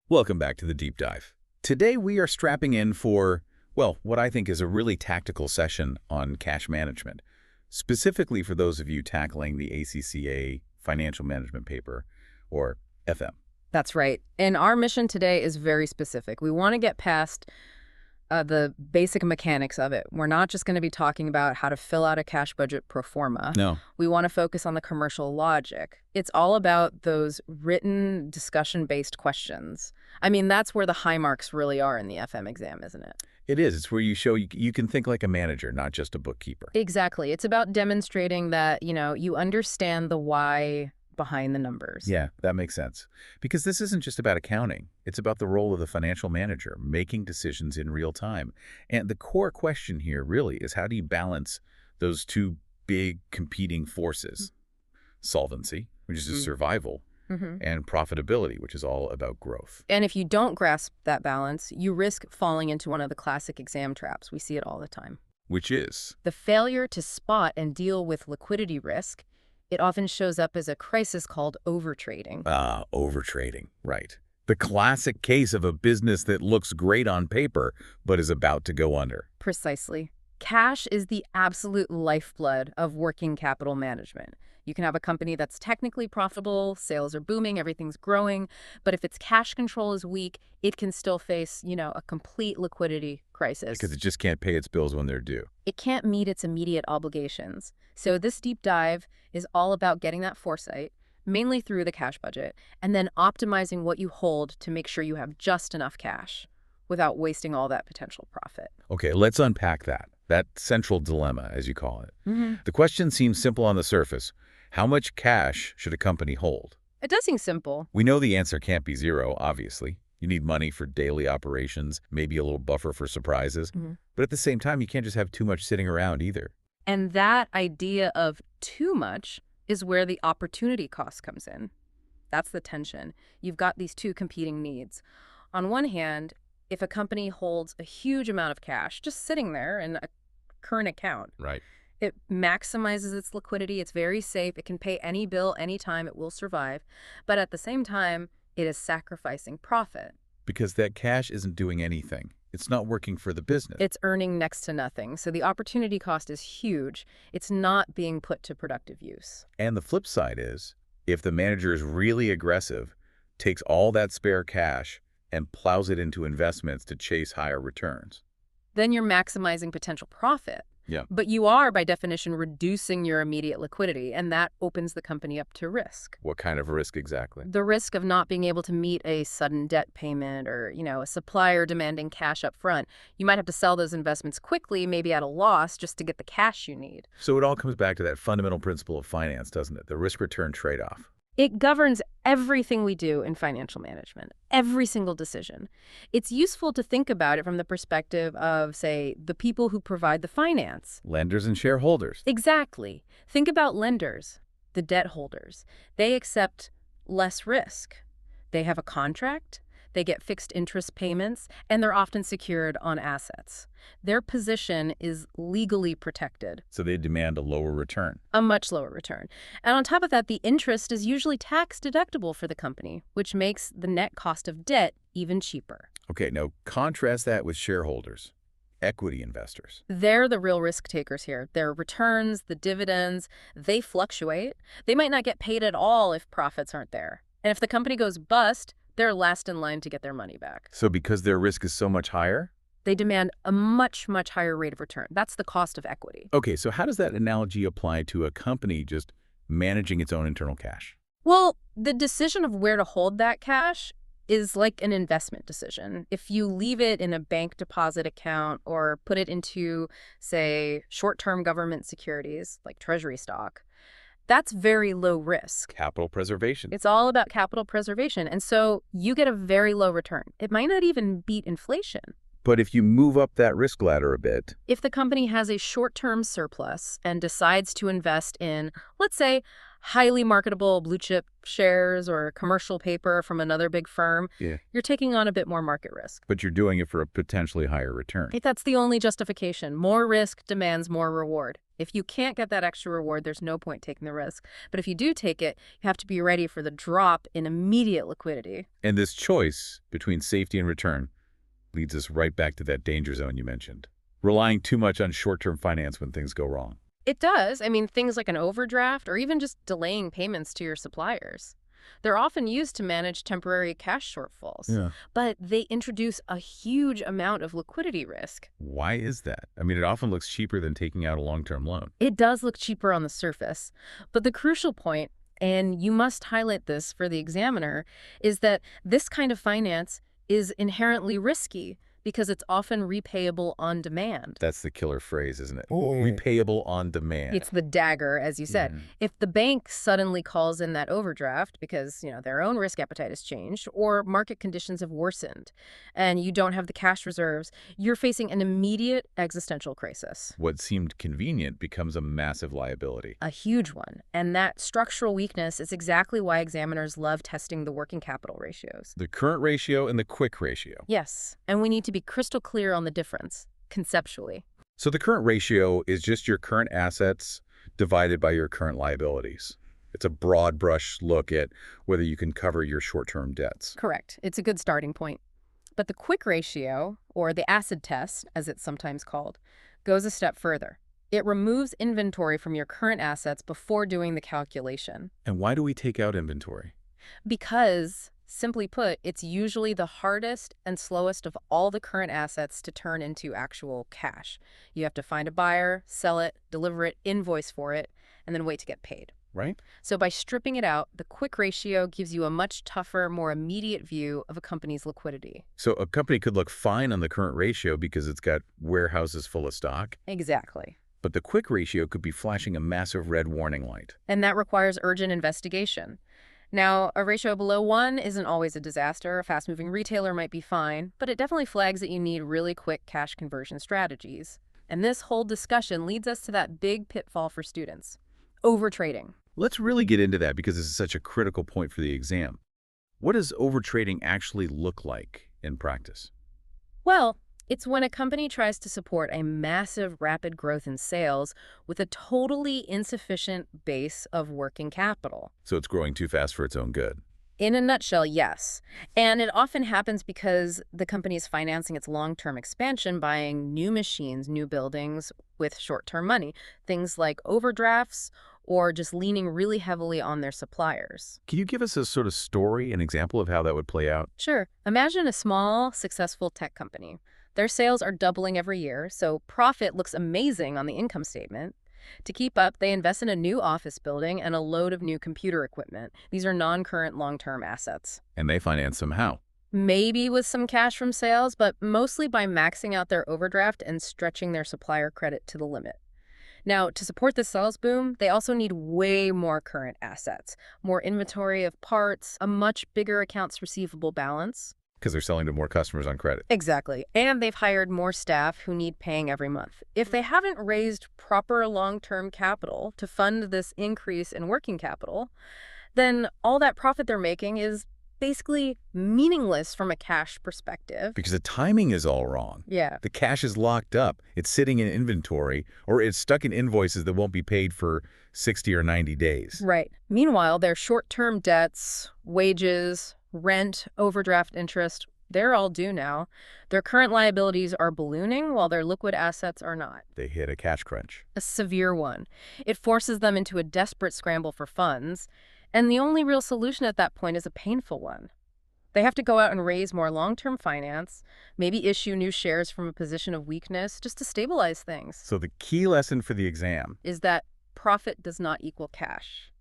Welcome back to the Deep Dive. Today we are strapping in for, well, what I think is a really tactical session on cash management, specifically for those of you tackling the ACCA Financial Management paper, or FM. That's right. And our mission today is very specific. We want to get past the basic mechanics of it. We're not just going to be talking about how to fill out a cash budget pro forma. No. We want to focus on the commercial logic. It's all about those written, discussion-based questions. I mean, that's where the high marks really are in the FM exam, isn't it? It is. It's where you show you can think like a manager, not just a bookkeeper. Exactly. It's about demonstrating that, you understand the why behind the numbers. Yeah, that makes sense. Because this isn't just about accounting. It's about the role of the financial manager, making decisions in real time. And the core question here really is, how do you balance those two big competing forces? Solvency, which is survival, and profitability, which is all about growth. And if you don't grasp that balance, you risk falling into one of the classic exam traps. We see it all the time. Which is? The failure to spot and deal with liquidity risk. It often shows up as a crisis called overtrading. Overtrading, right. The classic case of a business that looks great on paper, but is about to go under. Precisely. Cash is the absolute lifeblood of working capital management. You can have a company that's technically profitable, sales are booming, everything's growing, but if its cash control is weak, it can still face, a complete liquidity crisis. Because it just can't pay its bills when they're due. It can't meet its immediate obligations. So this deep dive is all about getting that foresight, mainly through the cash budget, and then optimizing what you hold to make sure you have just enough cash without wasting all that potential profit. Okay, let's unpack that central dilemma, as you call it. The question seems simple on the surface. How much cash should a company hold? It does seem simple. We know the answer can't be zero, obviously. You need money for daily operations, maybe a little buffer for surprises. But at the same time, you can't just have too much sitting around either. And that idea of too much is where the opportunity cost comes in. That's the tension. You've got these two competing needs. On one hand, if a company holds a huge amount of cash just sitting there in a current account, Right. it maximizes its liquidity. It's very safe. It can pay any bill anytime. It will survive. But at the same time, it is sacrificing profit. Because that cash isn't doing anything. It's not working for the business. It's earning next to nothing. So the opportunity cost is huge. It's not being put to productive use. And the flip side is, if the manager is really aggressive, takes all that spare cash and plows it into investments to chase higher returns. Then you're maximizing potential profit. Yeah. But you are, by definition, reducing your immediate liquidity, and that opens the company up to risk. What kind of risk exactly? The risk of not being able to meet a sudden debt payment or, a supplier demanding cash up front. You might have to sell those investments quickly, maybe at a loss, just to get the cash you need. So it all comes back to that fundamental principle of finance, doesn't it? The risk-return trade-off. It governs everything we do in financial management, every single decision. It's useful to think about it from the perspective of, say, the people who provide the finance. Lenders and shareholders. Exactly. Think about lenders, the debt holders. They accept less risk. They have a contract, they get fixed interest payments, and they're often secured on assets. Their position is legally protected. So they demand a lower return. A much lower return. And on top of that, the interest is usually tax deductible for the company, which makes the net cost of debt even cheaper. Okay, now contrast that with shareholders, equity investors. They're the real risk takers here. Their returns, the dividends, they fluctuate. They might not get paid at all if profits aren't there. And if the company goes bust, they're last in line to get their money back. So because their risk is so much higher? They demand a much, much higher rate of return. That's the cost of equity. Okay, so how does that analogy apply to a company just managing its own internal cash? Well, the decision of where to hold that cash is like an investment decision. If you leave it in a bank deposit account or put it into, say, short-term government securities like treasury stock, that's very low risk. Capital preservation. It's all about capital preservation. And so you get a very low return. It might not even beat inflation. But if you move up that risk ladder a bit... If the company has a short-term surplus and decides to invest in, let's say, highly marketable blue chip shares or commercial paper from another big firm, you're taking on a bit more market risk. But you're doing it for a potentially higher return. That's the only justification. More risk demands more reward. If you can't get that extra reward, there's no point taking the risk. But if you do take it, you have to be ready for the drop in immediate liquidity. And this choice between safety and return leads us right back to that danger zone you mentioned. Relying too much on short-term finance when things go wrong. It does. I mean, things like an overdraft or even just delaying payments to your suppliers. They're often used to manage temporary cash shortfalls, Yeah. but they introduce a huge amount of liquidity risk. Why is that? I mean, it often looks cheaper than taking out a long-term loan. It does look cheaper on the surface, but the crucial point, and you must highlight this for the examiner, is that this kind of finance is inherently risky because it's often repayable on demand. That's the killer phrase, isn't it? Repayable on demand. It's the dagger, as you said. Mhm. If the bank suddenly calls in that overdraft because, their own risk appetite has changed or market conditions have worsened and you don't have the cash reserves, you're facing an immediate existential crisis. What seemed convenient becomes a massive liability. A huge one. And that structural weakness is exactly why examiners love testing the working capital ratios. The current ratio and the quick ratio. Yes, and we need to be crystal clear on the difference, conceptually. So the current ratio is just your current assets divided by your current liabilities. It's a broad brush look at whether you can cover your short-term debts. Correct. It's a good starting point. But the quick ratio, or the acid test, as it's sometimes called, goes a step further. It removes inventory from your current assets before doing the calculation. And why do we take out inventory? Because, simply put, it's usually the hardest and slowest of all the current assets to turn into actual cash. You have to find a buyer, sell it, deliver it, invoice for it, and then wait to get paid. Right? So by stripping it out, the quick ratio gives you a much tougher, more immediate view of a company's liquidity. So a company could look fine on the current ratio because it's got warehouses full of stock, Exactly. but the quick ratio could be flashing a massive red warning light. And that requires urgent investigation. Now, a ratio below 1 isn't always a disaster. A fast-moving retailer might be fine, but it definitely flags that you need really quick cash conversion strategies. And this whole discussion leads us to that big pitfall for students: overtrading. Let's really get into that because this is such a critical point for the exam. What does overtrading actually look like in practice? Well, it's when a company tries to support a massive, rapid growth in sales with a totally insufficient base of working capital. So it's growing too fast for its own good. In a nutshell, yes. And it often happens because the company is financing its long-term expansion, buying new machines, new buildings with short-term money, things like overdrafts or just leaning really heavily on their suppliers. Can you give us a sort of story, an example of how that would play out? Sure. Imagine a small, successful tech company. Their sales are doubling every year, so profit looks amazing on the income statement. To keep up, they invest in a new office building and a load of new computer equipment. These are non-current long-term assets. And they finance them how? Maybe with some cash from sales, but mostly by maxing out their overdraft and stretching their supplier credit to the limit. Now, to support the sales boom, they also need way more current assets, more inventory of parts, a much bigger accounts receivable balance. Because they're selling to more customers on credit. Exactly. And they've hired more staff who need paying every month. If they haven't raised proper long-term capital to fund this increase in working capital, then all that profit they're making is basically meaningless from a cash perspective. Because the timing is all wrong. Yeah. The cash is locked up. It's sitting in inventory, or it's stuck in invoices that won't be paid for 60 or 90 days. Right. Meanwhile, their short-term debts, wages, rent, overdraft interest, they're all due now. Their current liabilities are ballooning while their liquid assets are not. They hit a cash crunch. A severe one. It forces them into a desperate scramble for funds, and the only real solution at that point is a painful one. They have to go out and raise more long-term finance, maybe issue new shares from a position of weakness just to stabilize things. So the key lesson for the exam Is that profit does not equal cash.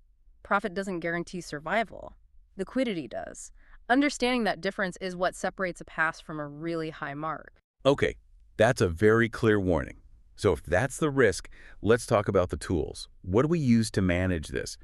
Profit doesn't guarantee survival. Liquidity does. Understanding that difference is what separates a pass from a really high mark. Okay, that's a very clear warning. So if that's the risk, let's talk about the tools. What do we use to manage this?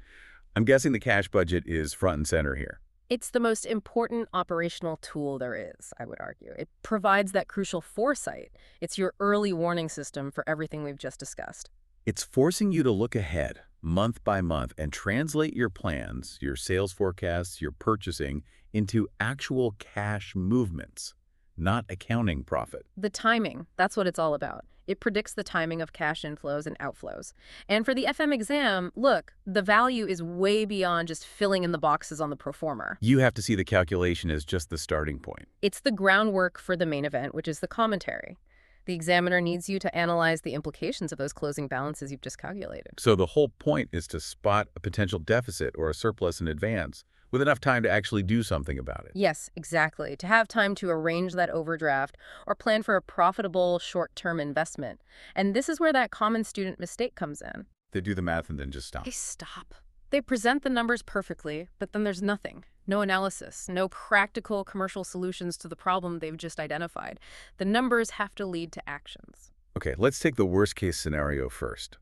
I'm guessing the cash budget is front and center here. It's the most important operational tool there is, I would argue. It provides that crucial foresight. It's your early warning system for everything we've just discussed. It's forcing you to look ahead, month by month, and translate your plans, your sales forecasts, your purchasing, into actual cash movements. not accounting profit. The timing, that's what it's all about. It predicts the timing of cash inflows and outflows. And for the FM exam, look, the value is way beyond just filling in the boxes on the pro forma. You have to see the calculation as just the starting point. It's the groundwork for the main event, which is the commentary. The examiner needs you to analyze the implications of those closing balances you've just calculated. So the whole point is to spot a potential deficit or a surplus in advance, with enough time to actually do something about it. Yes, exactly. To have time to arrange that overdraft or plan for a profitable short-term investment. And this is where that common student mistake comes in. They do the math and then just stop. They stop. They present the numbers perfectly, but then there's nothing. No analysis, no practical commercial solutions to the problem they've just identified. The numbers have to lead to actions. Okay, let's take the worst case scenario first.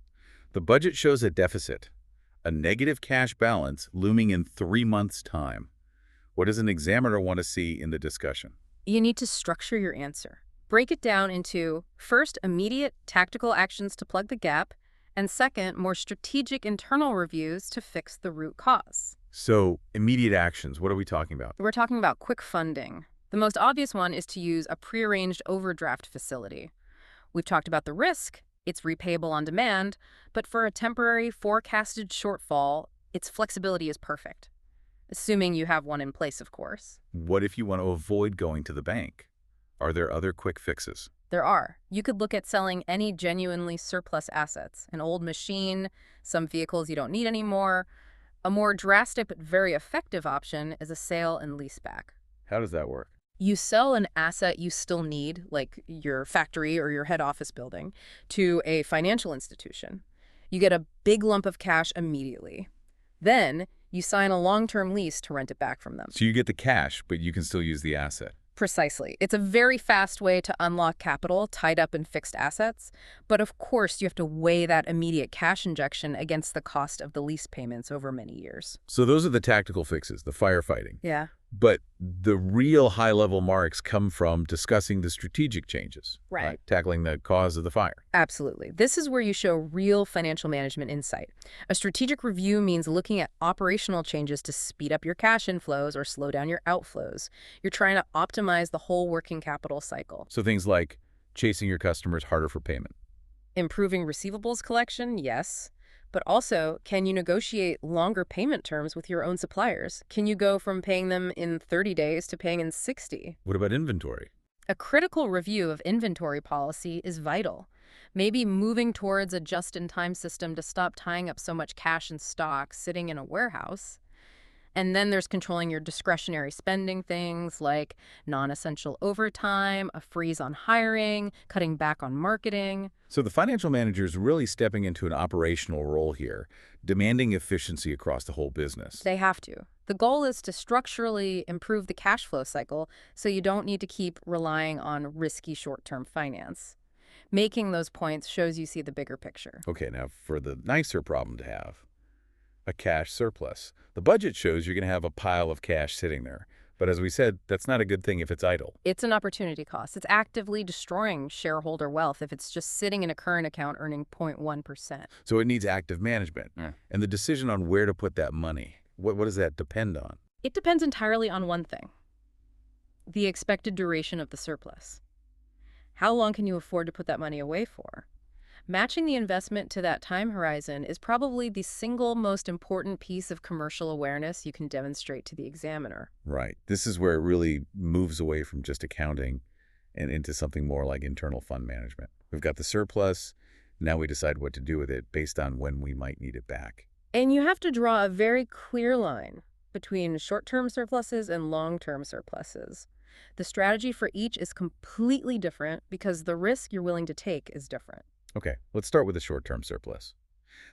The budget shows a deficit, a negative cash balance looming in 3 months' time. What does an examiner want to see in the discussion? You need to structure your answer. Break it down into, first, immediate tactical actions to plug the gap, and second, more strategic internal reviews to fix the root cause. So, immediate actions, what are we talking about? We're talking about quick funding. The most obvious one is to use a prearranged overdraft facility. We've talked about the risk. It's repayable on demand, but for a temporary forecasted shortfall, its flexibility is perfect. Assuming you have one in place, of course. What if you want to avoid going to the bank? Are there other quick fixes? There are. You could look at selling any genuinely surplus assets, an old machine, some vehicles you don't need anymore. A more drastic but very effective option is a sale and leaseback. How does that work? You sell an asset you still need, like your factory or your head office building, to a financial institution. You get a big lump of cash immediately. Then you sign a long-term lease to rent it back from them. So you get the cash, but you can still use the asset. Precisely. It's a very fast way to unlock capital tied up in fixed assets. But of course, you have to weigh that immediate cash injection against the cost of the lease payments over many years. So those are the tactical fixes, the firefighting. Yeah. But the real high-level marks come from discussing the strategic changes. Right. Tackling the cause of the fire. Absolutely. This is where you show real financial management insight. A strategic review means looking at operational changes to speed up your cash inflows or slow down your outflows. You're trying to optimize the whole working capital cycle. So things like chasing your customers harder for payment. Improving receivables collection, yes. But also, can you negotiate longer payment terms with your own suppliers? Can you go from paying them in 30 days to paying in 60? What about inventory? A critical review of inventory policy is vital. Maybe moving towards a just-in-time system to stop tying up so much cash and stock sitting in a warehouse. And then there's controlling your discretionary spending, things like non-essential overtime, a freeze on hiring, cutting back on marketing. So the financial manager is really stepping into an operational role here, demanding efficiency across the whole business. They have to. The goal is to structurally improve the cash flow cycle so you don't need to keep relying on risky short-term finance. Making those points shows you see the bigger picture. Okay, now for the nicer problem to have, a cash surplus. The budget shows you're going to have a pile of cash sitting there. But as we said, that's not a good thing if it's idle. It's an opportunity cost. It's actively destroying shareholder wealth if it's just sitting in a current account earning 0.1%. So it needs active management. And the decision on where to put that money, what does that depend on? It depends entirely on one thing: the expected duration of the surplus. How long can you afford to put that money away for? Matching the investment to that time horizon is probably the single most important piece of commercial awareness you can demonstrate to the examiner. Right. This is where it really moves away from just accounting and into something more like internal fund management. We've got the surplus. Now we decide what to do with it based on when we might need it back. And you have to draw a very clear line between short-term surpluses and long-term surpluses. The strategy for each is completely different because the risk you're willing to take is different. Okay, let's start with the short-term surplus.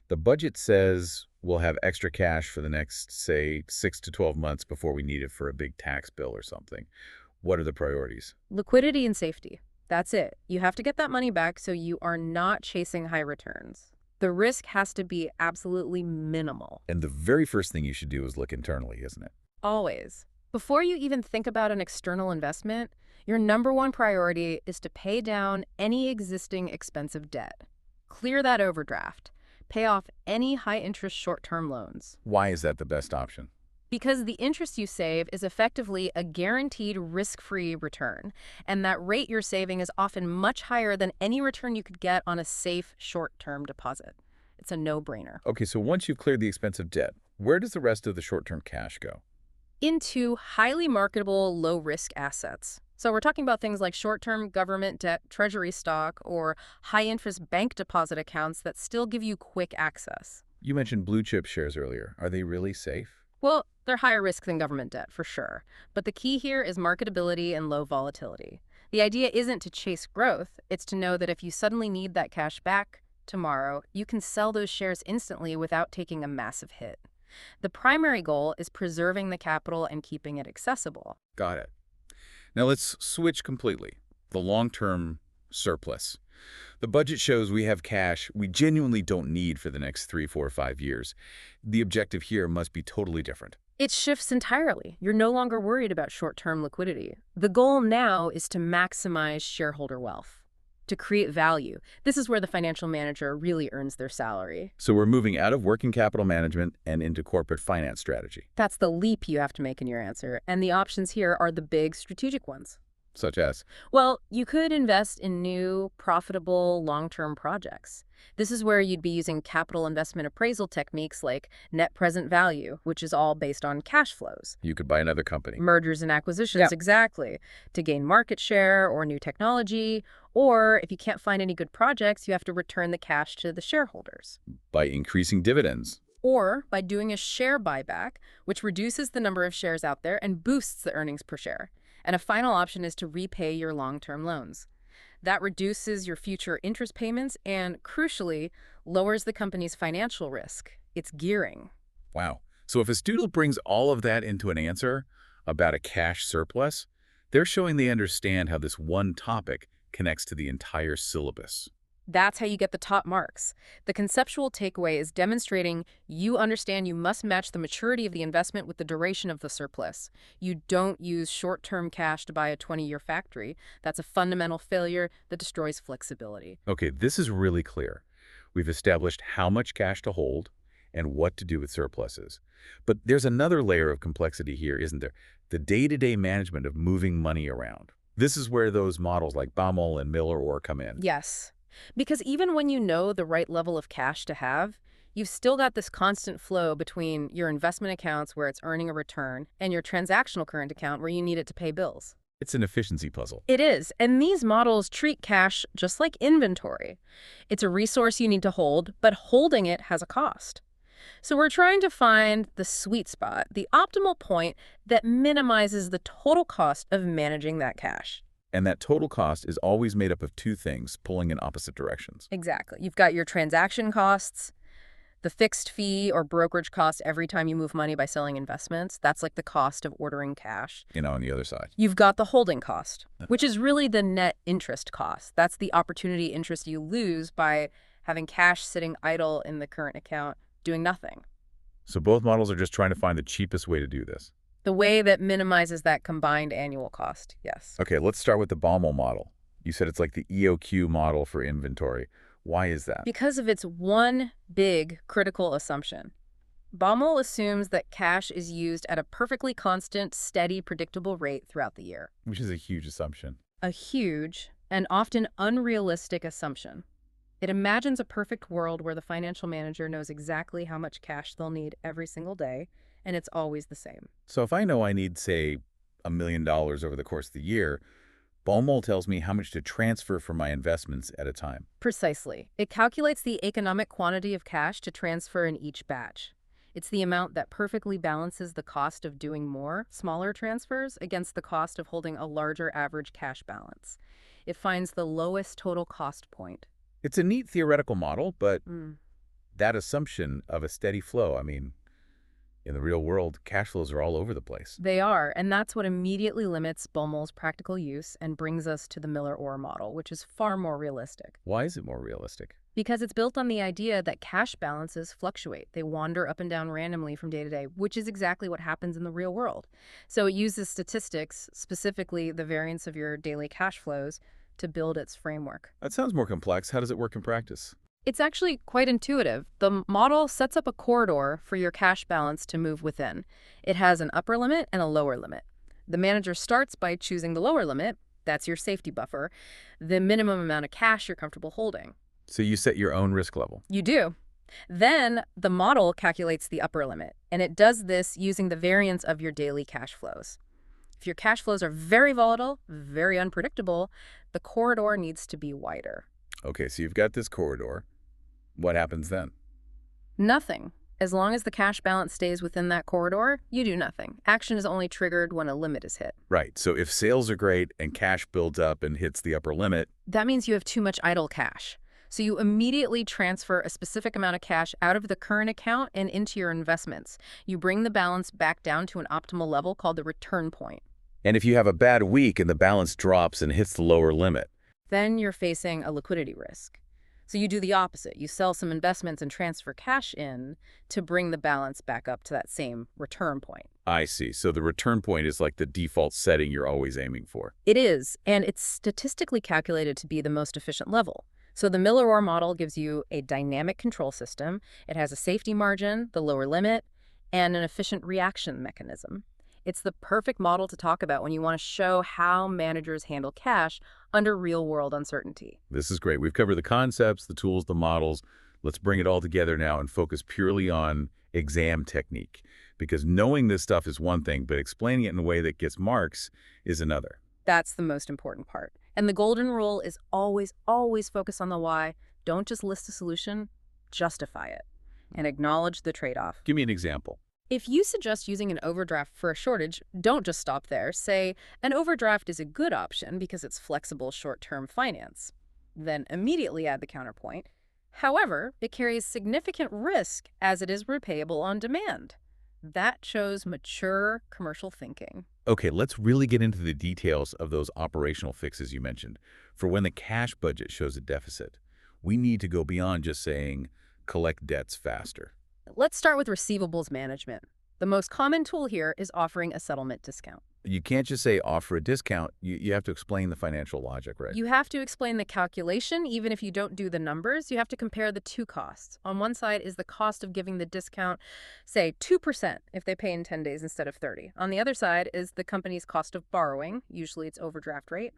The budget says we'll have extra cash for the next, say, 6 to 12 months before we need it for a big tax bill or something. What are the priorities? Liquidity and safety. That's it. You have to get that money back so you are not chasing high returns. The risk has to be absolutely minimal. And the very first thing you should do is look internally, isn't it? Always. Before you even think about an external investment, your number one priority is to pay down any existing expensive debt. Clear that overdraft. Pay off any high-interest short-term loans. Why is that the best option? Because the interest you save is effectively a guaranteed risk-free return, and that rate you're saving is often much higher than any return you could get on a safe short-term deposit. It's a no-brainer. Okay, so once you've cleared the expensive debt, where does the rest of the short-term cash go? Into highly marketable, low-risk assets. So we're talking about things like short-term government debt, treasury stock, or high-interest bank deposit accounts that still give you quick access. You mentioned blue chip shares earlier. Are they really safe? Well, they're higher risk than government debt, for sure. But the key here is marketability and low volatility. The idea isn't to chase growth, it's to know that if you suddenly need that cash back tomorrow, you can sell those shares instantly without taking a massive hit. The primary goal is preserving the capital and keeping it accessible. Got it. Now let's switch completely. The long-term surplus. The budget shows we have cash we genuinely don't need for the next 3, 4, 5 years. The objective here must be totally different. It shifts entirely. You're no longer worried about short-term liquidity. The goal now is to maximize shareholder wealth, to create value. This is where the financial manager really earns their salary. So we're moving out of working capital management and into corporate finance strategy, That's the leap you have to make in your answer, and the options here are the big strategic ones. such as, Well, you could invest in new, profitable, long-term projects. This is where you'd be using capital investment appraisal techniques like net present value, which is all based on cash flows. you could buy another company. Mergers and acquisitions, Yeah. exactly, to gain market share or new technology. Or if you can't find any good projects, you have to return the cash to the shareholders. By increasing dividends. Or by doing a share buyback, which reduces the number of shares out there and boosts the earnings per share. And a final option is to repay your long-term loans. That reduces your future interest payments and, crucially, lowers the company's financial risk. It's gearing. Wow. So if a student brings all of that into an answer about a cash surplus, they're showing they understand how this one topic connects to the entire syllabus. That's how you get the top marks. The conceptual takeaway is demonstrating you understand you must match the maturity of the investment with the duration of the surplus. You don't use short-term cash to buy a 20-year factory. That's a fundamental failure that destroys flexibility. Okay, this is really clear. We've established how much cash to hold and what to do with surpluses. But there's another layer of complexity here, isn't there? The day-to-day management of moving money around. This is where those models like Baumol and Miller-Orr come in. Yes. Because even when you know the right level of cash to have, you've still got this constant flow between your investment accounts where it's earning a return and your transactional current account where you need it to pay bills. It's an efficiency puzzle. It is, and these models treat cash just like inventory. It's a resource you need to hold, but holding it has a cost. So we're trying to find the sweet spot, the optimal point that minimizes the total cost of managing that cash. And that total cost is always made up of two things pulling in opposite directions. Exactly. You've got your transaction costs, the fixed fee or brokerage cost every time you move money by selling investments. That's like the cost of ordering cash. On the other side. You've got the holding cost, which is really the net interest cost. That's the opportunity interest you lose by having cash sitting idle in the current account doing nothing. So both models are just trying to find the cheapest way to do this. The way that minimizes that combined annual cost, yes. Okay, let's start with the Baumol model. You said it's like the EOQ model for inventory. Why is that? Because of its one big critical assumption. Baumol assumes that cash is used at a perfectly constant, steady, predictable rate throughout the year. Which is a huge assumption. A huge and often unrealistic assumption. It imagines a perfect world where the financial manager knows exactly how much cash they'll need every single day, and it's always the same. So if I know I need, say, $1 million over the course of the year, Baumol tells me how much to transfer from my investments at a time. Precisely. It calculates the economic quantity of cash to transfer in each batch. It's the amount that perfectly balances the cost of doing more, smaller transfers against the cost of holding a larger average cash balance. It finds the lowest total cost point. It's a neat theoretical model, but that assumption of a steady flow, in the real world, cash flows are all over the place. They are, and that's what immediately limits Baumol's practical use and brings us to the Miller-Orr model, which is far more realistic. Why is it more realistic? Because it's built on the idea that cash balances fluctuate. They wander up and down randomly from day to day, which is exactly what happens in the real world. So it uses statistics, specifically the variance of your daily cash flows, to build its framework. That sounds more complex. How does it work in practice? It's actually quite intuitive. The model sets up a corridor for your cash balance to move within. It has an upper limit and a lower limit. The manager starts by choosing the lower limit. That's your safety buffer, the minimum amount of cash you're comfortable holding. So you set your own risk level. You do. Then the model calculates the upper limit, and it does this using the variance of your daily cash flows. If your cash flows are very volatile, very unpredictable, the corridor needs to be wider. Okay, so you've got this corridor. What happens then? Nothing. As long as the cash balance stays within that corridor, you do nothing. Action is only triggered when a limit is hit. Right, so if sales are great and cash builds up and hits the upper limit, That means you have too much idle cash. So you immediately transfer a specific amount of cash out of the current account and into your investments. You bring the balance back down to an optimal level called the return point. and if you have a bad week and the balance drops and hits the lower limit, Then you're facing a liquidity risk. So you do the opposite. You sell some investments and transfer cash in to bring the balance back up to that same return point. I see. So the return point is like the default setting you're always aiming for. It is, and it's statistically calculated to be the most efficient level. So the Miller-Orr model gives you a dynamic control system. It has a safety margin, the lower limit, and an efficient reaction mechanism. It's the perfect model to talk about when you want to show how managers handle cash under real-world uncertainty. This is great. We've covered the concepts, the tools, the models. Let's bring it all together now and focus purely on exam technique. Because knowing this stuff is one thing, but explaining it in a way that gets marks is another. That's the most important part. And the golden rule is always, always focus on the why. Don't just list a solution, justify it, and acknowledge the trade-off. Give me an example. If you suggest using an overdraft for a shortage, don't just stop there. Say, an overdraft is a good option because it's flexible short-term finance. Then immediately add the counterpoint. However, it carries significant risk as it is repayable on demand. That shows mature commercial thinking. Okay, let's really get into the details of those operational fixes you mentioned. For when the cash budget shows a deficit, we need to go beyond just saying, collect debts faster. Let's start with receivables management. The most common tool here is offering a settlement discount. You can't just say offer a discount. You have to explain the financial logic, right? You have to explain the calculation, even if you don't do the numbers. You have to compare the two costs. On one side is the cost of giving the discount, say 2% if they pay in 10 days instead of 30. On the other side is the company's cost of borrowing, usually its overdraft rate.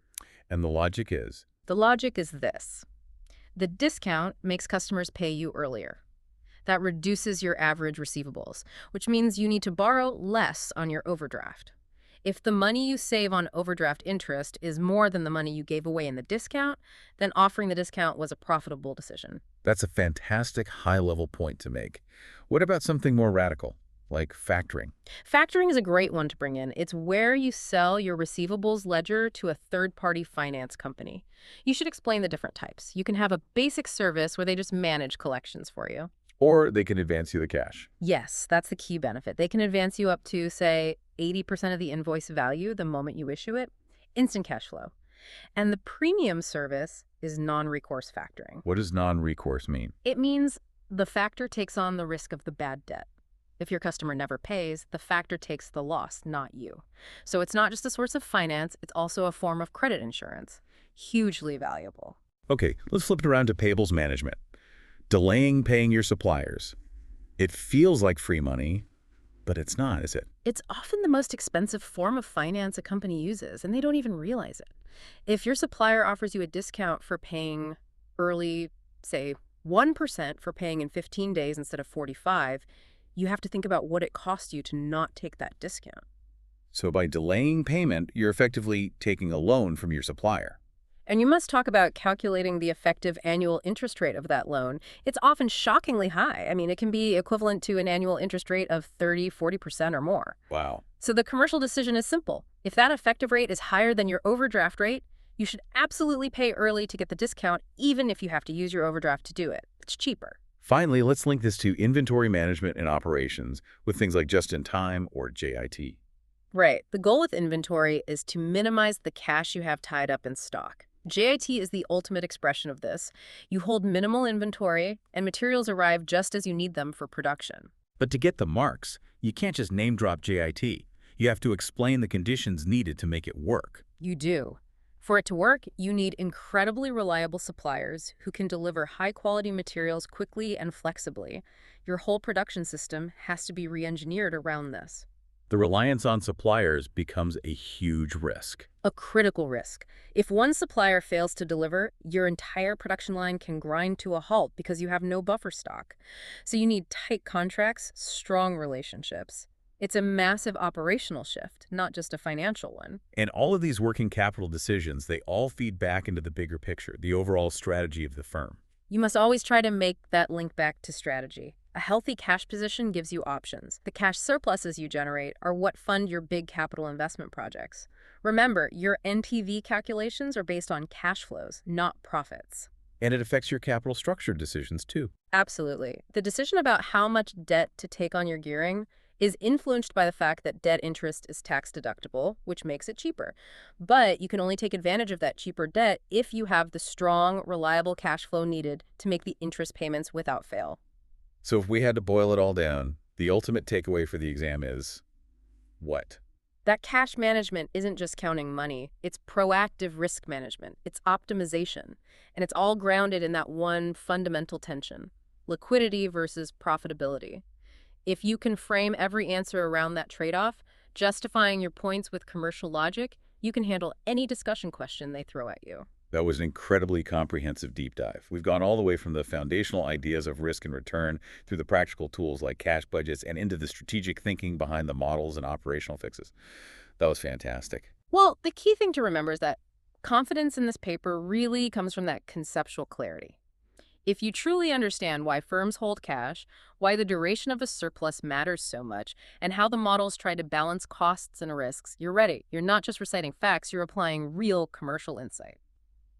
And the logic is? The logic is this. The discount makes customers pay you earlier. That reduces your average receivables, which means you need to borrow less on your overdraft. If the money you save on overdraft interest is more than the money you gave away in the discount, then offering the discount was a profitable decision. That's a fantastic high-level point to make. What about something more radical, like factoring? Factoring is a great one to bring in. It's where you sell your receivables ledger to a third-party finance company. You should explain the different types. You can have a basic service where they just manage collections for you. Or they can advance you the cash. Yes, that's the key benefit. They can advance you up to, say, 80% of the invoice value the moment you issue it. Instant cash flow. And the premium service is non-recourse factoring. What does non-recourse mean? It means the factor takes on the risk of the bad debt. If your customer never pays, the factor takes the loss, not you. So it's not just a source of finance, it's also a form of credit insurance. Hugely valuable. Okay, let's flip it around to payables management. Delaying paying your suppliers. It feels like free money, but it's not, is it? It's often the most expensive form of finance a company uses, and they don't even realize it. If your supplier offers you a discount for paying early, say 1% for paying in 15 days instead of 45, you have to think about what it costs you to not take that discount. So by delaying payment, you're effectively taking a loan from your supplier. And you must talk about calculating the effective annual interest rate of that loan. It's often shockingly high. I mean, it can be equivalent to an annual interest rate of 30–40% or more. Wow. So the commercial decision is simple. If that effective rate is higher than your overdraft rate, you should absolutely pay early to get the discount, even if you have to use your overdraft to do it. It's cheaper. Finally, let's link this to inventory management and operations with things like just-in-time or JIT. Right. The goal with inventory is to minimize the cash you have tied up in stock. JIT is the ultimate expression of this. You hold minimal inventory, and materials arrive just as you need them for production. But to get the marks, you can't just name-drop JIT. You have to explain the conditions needed to make it work. You do. For it to work, you need incredibly reliable suppliers who can deliver high-quality materials quickly and flexibly. Your whole production system has to be re-engineered around this. The reliance on suppliers becomes a huge risk. A critical risk. If one supplier fails to deliver, your entire production line can grind to a halt because you have no buffer stock. So you need tight contracts, strong relationships. It's a massive operational shift, not just a financial one. And all of these working capital decisions, they all feed back into the bigger picture, the overall strategy of the firm. You must always try to make that link back to strategy. A healthy cash position gives you options. The cash surpluses you generate are what fund your big capital investment projects. Remember, your NPV calculations are based on cash flows, not profits. And it affects your capital structure decisions too. Absolutely. The decision about how much debt to take on your gearing is influenced by the fact that debt interest is tax deductible, which makes it cheaper. But you can only take advantage of that cheaper debt if you have the strong, reliable cash flow needed to make the interest payments without fail. So if we had to boil it all down, the ultimate takeaway for the exam is what? That cash management isn't just counting money, it's proactive risk management, it's optimization, and it's all grounded in that one fundamental tension: liquidity versus profitability. If you can frame every answer around that trade-off, justifying your points with commercial logic, you can handle any discussion question they throw at you. That was an incredibly comprehensive deep dive. We've gone all the way from the foundational ideas of risk and return through the practical tools like cash budgets and into the strategic thinking behind the models and operational fixes. That was fantastic. Well, the key thing to remember is that confidence in this paper really comes from that conceptual clarity. If you truly understand why firms hold cash, why the duration of a surplus matters so much, and how the models try to balance costs and risks, you're ready. You're not just reciting facts, you're applying real commercial insight.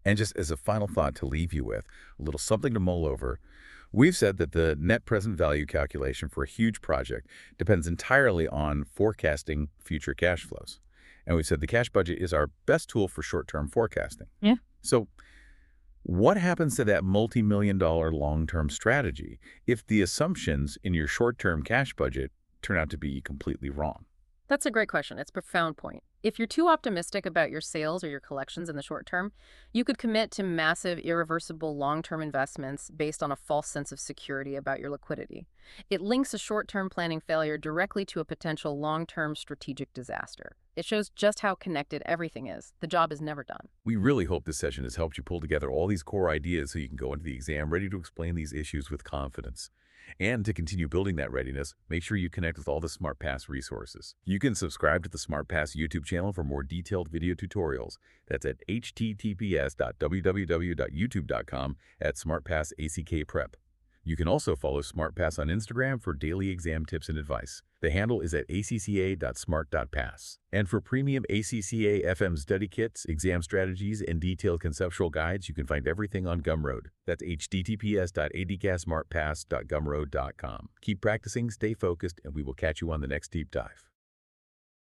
And just as a final thought to leave you with, a little something to mull over, we've said that the net present value calculation for a huge project depends entirely on forecasting future cash flows. And we've said the cash budget is our best tool for short-term forecasting. Yeah. So what happens to that multi-million-dollar long-term strategy if the assumptions in your short-term cash budget turn out to be completely wrong? That's a great question. It's a profound point. If you're too optimistic about your sales or your collections in the short term, you could commit to massive, irreversible long-term investments based on a false sense of security about your liquidity. It links a short-term planning failure directly to a potential long-term strategic disaster. It shows just how connected everything is. The job is never done. We really hope this session has helped you pull together all these core ideas so you can go into the exam ready to explain these issues with confidence. And to continue building that readiness, make sure you connect with all the SmartPass resources. You can subscribe to the SmartPass YouTube channel for more detailed video tutorials. That's at https://www.youtube.com/SmartPassACK Prep. You can also follow SmartPass on Instagram for daily exam tips and advice. The handle is at acca.smart.pass. And for premium ACCA FM study kits, exam strategies, and detailed conceptual guides, you can find everything on Gumroad. That's https://adcasmartpass.gumroad.com. Keep practicing, stay focused, and we will catch you on the next deep dive.